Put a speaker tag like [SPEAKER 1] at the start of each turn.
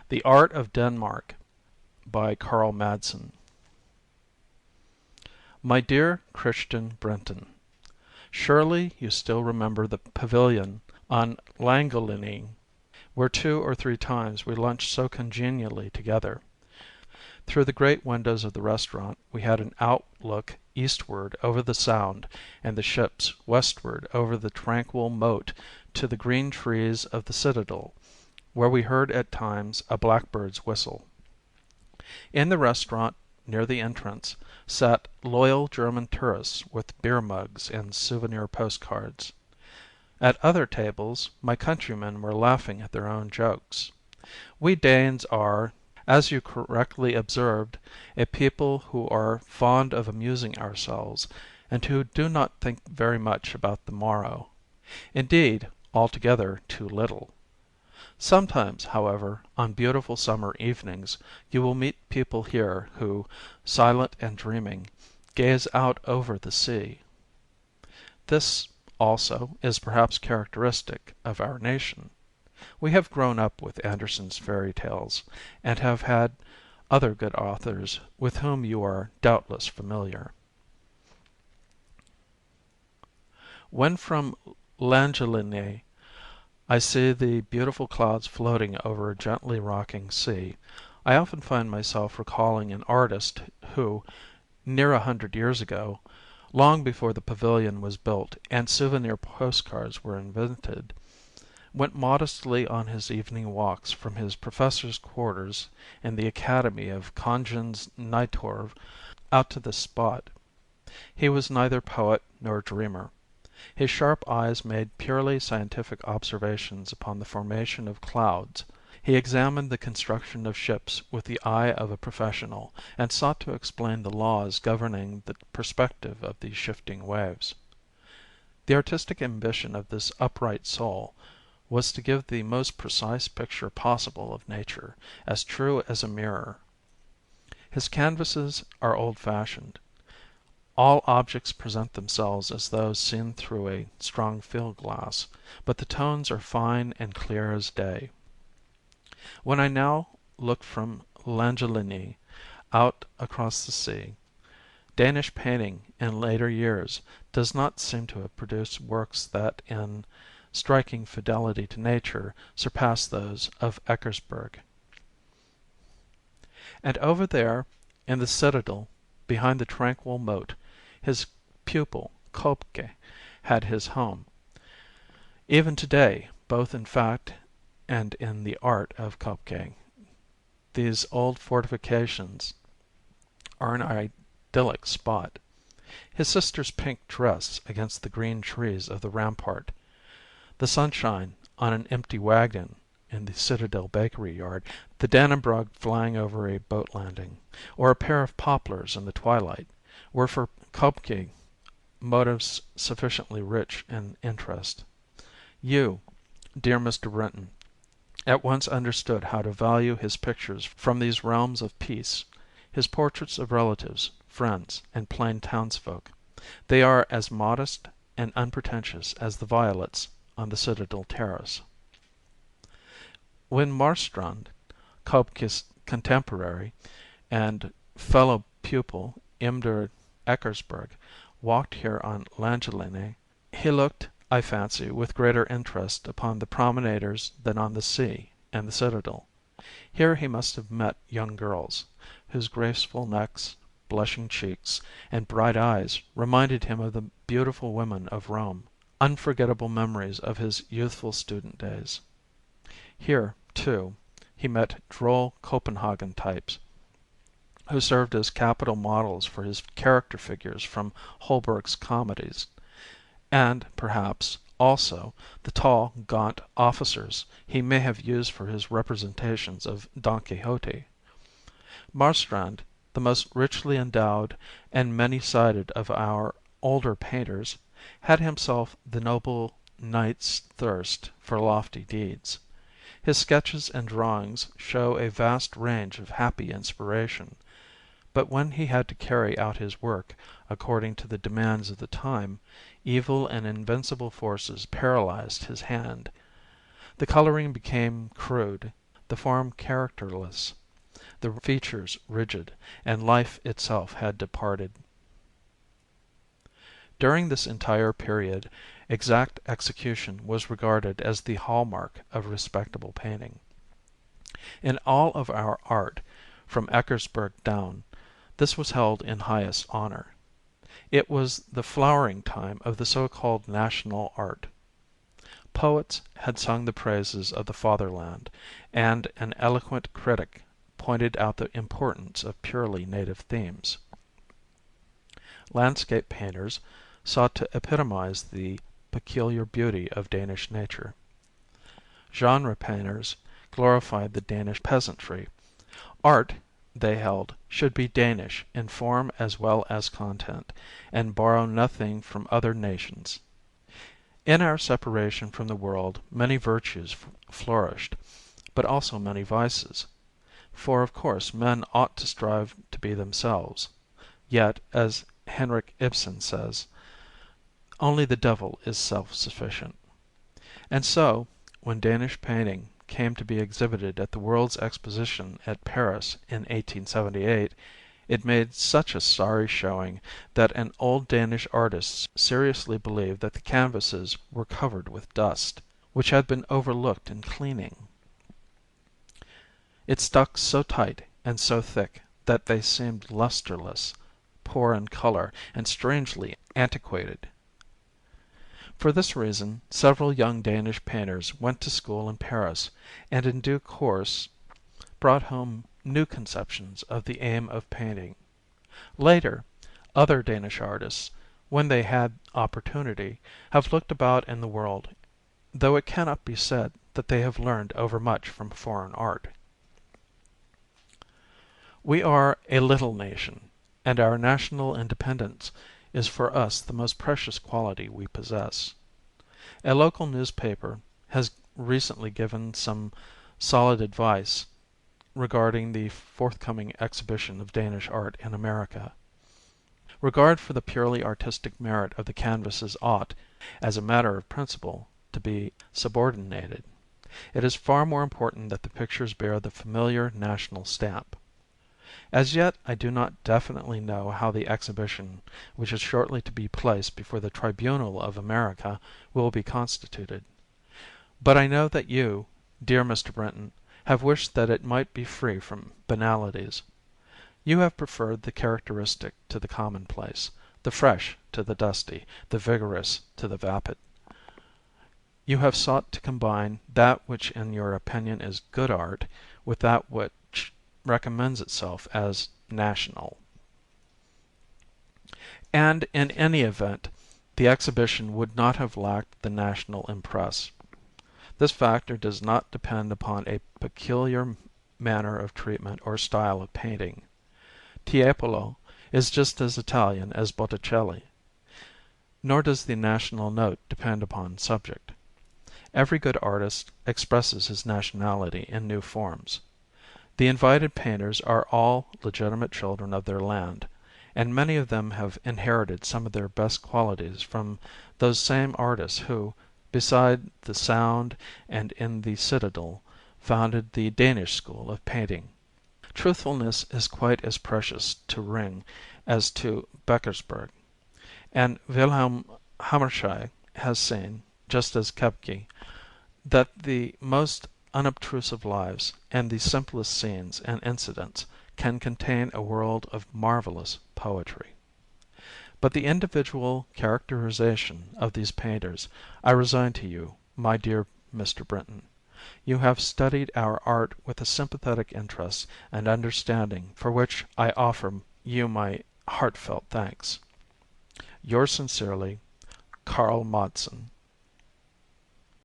[SPEAKER 1] The Art of Denmark by Carl Madsen. My dear Christian Brenton, surely you still remember the pavilion on Llangollen, where 2 or 3 times we lunched so congenially together. Through the great windows of the restaurant we had an outlook eastward over the Sound and the ships, westward over the tranquil moat to the green trees of the citadel, where we heard at times a blackbird's whistle. In the restaurant, near the entrance, sat loyal German tourists with beer mugs and souvenir postcards. At other tables my countrymen were laughing at their own jokes. We Danes are, as you correctly observed, a people who are fond of amusing ourselves, and who do not think very much about the morrow. Indeed, altogether too little. Sometimes, however, on beautiful summer evenings, you will meet people here who, silent and dreaming, gaze out over the sea. This, also, is perhaps characteristic of our nation. We have grown up with Andersen's fairy tales, and have had other good authors with whom you are doubtless familiar. When from Llangollen I see the beautiful clouds floating over a gently rocking sea, I often find myself recalling an artist who, near 100 years ago, long before the pavilion was built and souvenir postcards were invented, went modestly on his evening walks from his professor's quarters in the Academy of Kongens Nytorv out to this spot. He was neither poet nor dreamer. His sharp eyes made purely scientific observations upon the formation of clouds. He examined the construction of ships with the eye of a professional, and sought to explain the laws governing the perspective of these shifting waves. The artistic ambition of this upright soul was to give the most precise picture possible of nature, as true as a mirror. His canvases are old-fashioned. All objects present themselves as though seen through a strong field-glass, but the tones are fine and clear as day. When I now look from Llangollen out across the sea, Danish painting in later years does not seem to have produced works that in striking fidelity to nature surpass those of Eckersberg. And over there, in the citadel, behind the tranquil moat, his pupil Köbke had his home. Even today, both in fact and in the art of Köbke, these old fortifications are an idyllic spot. His sister's pink dress against the green trees of the rampart, the sunshine on an empty wagon in the Citadel bakery yard, the Dannebrog flying over a boat landing, or a pair of poplars in the twilight, were for Köbke motives sufficiently rich in interest. You, dear Mr. Brenton, at once understood how to value his pictures from these realms of peace, his portraits of relatives, friends, and plain townsfolk. They are as modest and unpretentious as the violets on the Citadel terrace. When Marstrand, Köbke's contemporary and fellow pupil Imder Eckersberg, walked here on Llangollen, he looked, I fancy, with greater interest upon the promenaders than on the sea and the citadel. Here he must have met young girls, whose graceful necks, blushing cheeks, and bright eyes reminded him of the beautiful women of Rome, unforgettable memories of his youthful student days. Here, too, he met droll Copenhagen types, who served as capital models for his character figures from Holberg's comedies, and, perhaps, also, the tall, gaunt officers he may have used for his representations of Don Quixote. Marstrand, the most richly endowed and many-sided of our older painters, had himself the noble knight's thirst for lofty deeds. His sketches and drawings show a vast range of happy inspiration, but when he had to carry out his work according to the demands of the time, evil and invincible forces paralyzed his hand. The coloring became crude, the form characterless, the features rigid, and life itself had departed. During this entire period, exact execution was regarded as the hallmark of respectable painting. In all of our art, from Eckersberg down, this was held in highest honor. It was the flowering time of the so-called national art. Poets had sung the praises of the fatherland, and an eloquent critic pointed out the importance of purely native themes. Landscape painters sought to epitomize the peculiar beauty of Danish nature. Genre painters glorified the Danish peasantry. Art, they held, should be Danish in form as well as content, and borrow nothing from other nations. In our separation from the world many virtues flourished, but also many vices. For of course men ought to strive to be themselves. Yet, as Henrik Ibsen says, only the devil is self-sufficient. And so, when Danish painting came to be exhibited at the World's Exposition at Paris in 1878, it made such a sorry showing that an old Danish artist seriously believed that the canvases were covered with dust, which had been overlooked in cleaning. It stuck so tight and so thick that they seemed lustreless, poor in color, and strangely antiquated. For this reason several young Danish painters went to school in Paris, and in due course brought home new conceptions of the aim of painting. Later, other Danish artists, when they had opportunity, have looked about in the world, though it cannot be said that they have learned overmuch from foreign art. We are a little nation, and our national independence is for us the most precious quality we possess. A local newspaper has recently given some solid advice regarding the forthcoming exhibition of Danish art in America. Regard for the purely artistic merit of the canvases ought, as a matter of principle, to be subordinated. It is far more important that the pictures bear the familiar national stamp. As yet I do not definitely know how the exhibition, which is shortly to be placed before the tribunal of America, will be constituted. But I know that you, dear Mr. Brinton, have wished that it might be free from banalities. You have preferred the characteristic to the commonplace, the fresh to the dusty, the vigorous to the vapid. You have sought to combine that which in your opinion is good art with that which recommends itself as national. And in any event the exhibition would not have lacked the national impress. This factor does not depend upon a peculiar manner of treatment or style of painting. Tiepolo is just as Italian as Botticelli. Nor does the national note depend upon subject. Every good artist expresses his nationality in new forms. The invited painters are all legitimate children of their land, and many of them have inherited some of their best qualities from those same artists who, beside the Sound and in the Citadel, founded the Danish school of painting. Truthfulness is quite as precious to Ring as to Beckersberg, and Wilhelm Hammershey has seen, just as Kepke, that the most unobtrusive lives and the simplest scenes and incidents can contain a world of marvelous poetry. But the individual characterization of these painters I resign to you, my dear Mr. Brinton. You have studied our art with a sympathetic interest and understanding for which I offer you my heartfelt thanks. Yours sincerely, Carl Madsen.